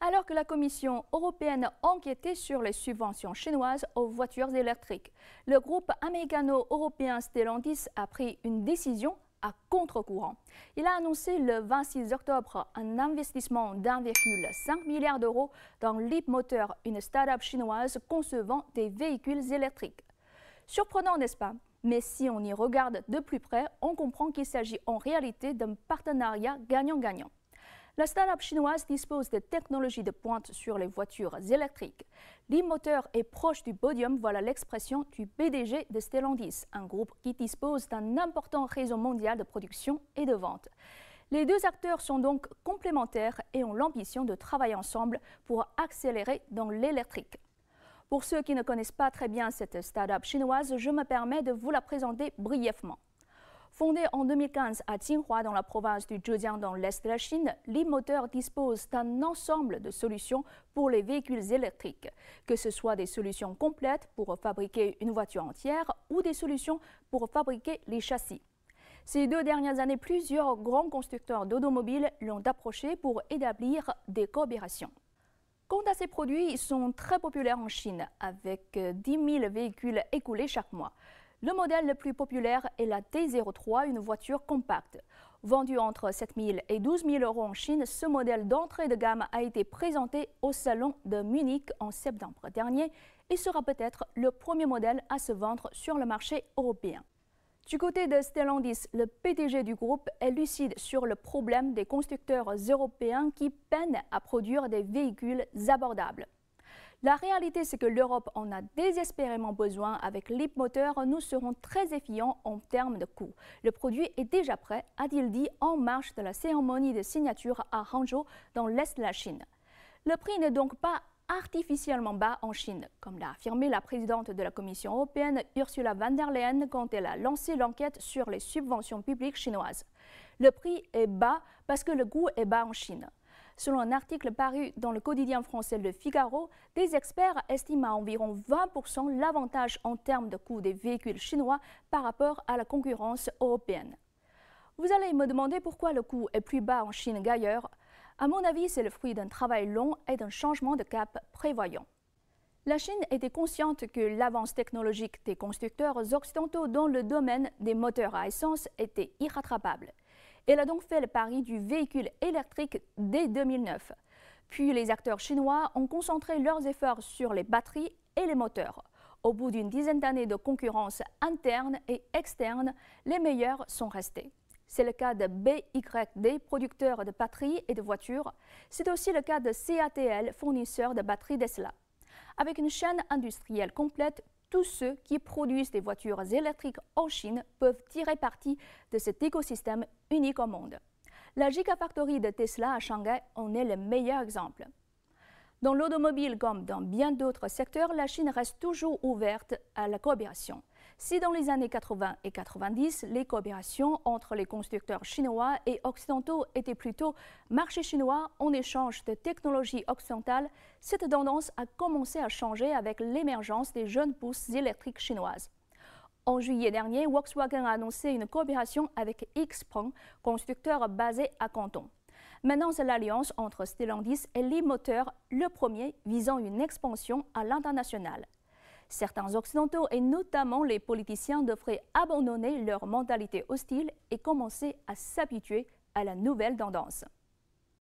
Alors que la Commission européenne enquêtait sur les subventions chinoises aux voitures électriques, le groupe américano-européen Stellantis a pris une décision à contre-courant. Il a annoncé le 26 octobre un investissement d'1,5 milliard d'euros dans Leapmotor, une start-up chinoise concevant des véhicules électriques. Surprenant, n'est-ce pas? Mais si on y regarde de plus près, on comprend qu'il s'agit en réalité d'un partenariat gagnant-gagnant. La start-up chinoise dispose de technologies de pointe sur les voitures électriques. Leapmotor est proche du podium, voilà l'expression du PDG de Stellantis, un groupe qui dispose d'un important réseau mondial de production et de vente. Les deux acteurs sont donc complémentaires et ont l'ambition de travailler ensemble pour accélérer dans l'électrique. Pour ceux qui ne connaissent pas très bien cette start-up chinoise, je me permets de vous la présenter brièvement. Fondée en 2015 à Jinhua dans la province du Zhejiang dans l'est de la Chine, Leapmotor dispose d'un ensemble de solutions pour les véhicules électriques, que ce soit des solutions complètes pour fabriquer une voiture entière ou des solutions pour fabriquer les châssis. Ces 2 dernières années, plusieurs grands constructeurs d'automobiles l'ont approché pour établir des coopérations. Quant à ces produits, ils sont très populaires en Chine, avec 10 000 véhicules écoulés chaque mois. Le modèle le plus populaire est la T03, une voiture compacte. Vendue entre 7 000 et 12 000 euros en Chine, ce modèle d'entrée de gamme a été présenté au salon de Munich en septembre dernier et sera peut-être le premier modèle à se vendre sur le marché européen. Du côté de Stellantis, le PDG du groupe est lucide sur le problème des constructeurs européens qui peinent à produire des véhicules abordables. La réalité, c'est que l'Europe en a désespérément besoin. Avec Leapmotor, nous serons très efficaces en termes de coûts. Le produit est déjà prêt, a-t-il dit en marge de la cérémonie de signature à Hangzhou, dans l'est de la Chine. Le prix n'est donc pas artificiellement bas en Chine, comme l'a affirmé la présidente de la Commission européenne, Ursula von der Leyen, quand elle a lancé l'enquête sur les subventions publiques chinoises. Le prix est bas parce que le coût est bas en Chine. Selon un article paru dans le quotidien français Le Figaro, des experts estiment à environ 20% l'avantage en termes de coût des véhicules chinois par rapport à la concurrence européenne. Vous allez me demander pourquoi le coût est plus bas en Chine qu'ailleurs. À mon avis, c'est le fruit d'un travail long et d'un changement de cap prévoyant. La Chine était consciente que l'avance technologique des constructeurs occidentaux dans le domaine des moteurs à essence était irrattrapable. Elle a donc fait le pari du véhicule électrique dès 2009. Puis les acteurs chinois ont concentré leurs efforts sur les batteries et les moteurs. Au bout d'une dizaine d'années de concurrence interne et externe, les meilleurs sont restés. C'est le cas de BYD, producteur de batteries et de voitures. C'est aussi le cas de CATL, fournisseur de batteries Tesla. Avec une chaîne industrielle complète, tous ceux qui produisent des voitures électriques en Chine peuvent tirer parti de cet écosystème unique au monde. La Gigafactory de Tesla à Shanghai en est le meilleur exemple. Dans l'automobile comme dans bien d'autres secteurs, la Chine reste toujours ouverte à la coopération. Si dans les années 80 et 90, les coopérations entre les constructeurs chinois et occidentaux étaient plutôt marché chinois en échange de technologies occidentales, cette tendance a commencé à changer avec l'émergence des jeunes pousses électriques chinoises. En juillet dernier, Volkswagen a annoncé une coopération avec XPeng, constructeur basé à Canton. Maintenant, c'est l'alliance entre Stellantis et Leapmotor, le premier visant une expansion à l'international. Certains occidentaux et notamment les politiciens devraient abandonner leur mentalité hostile et commencer à s'habituer à la nouvelle tendance.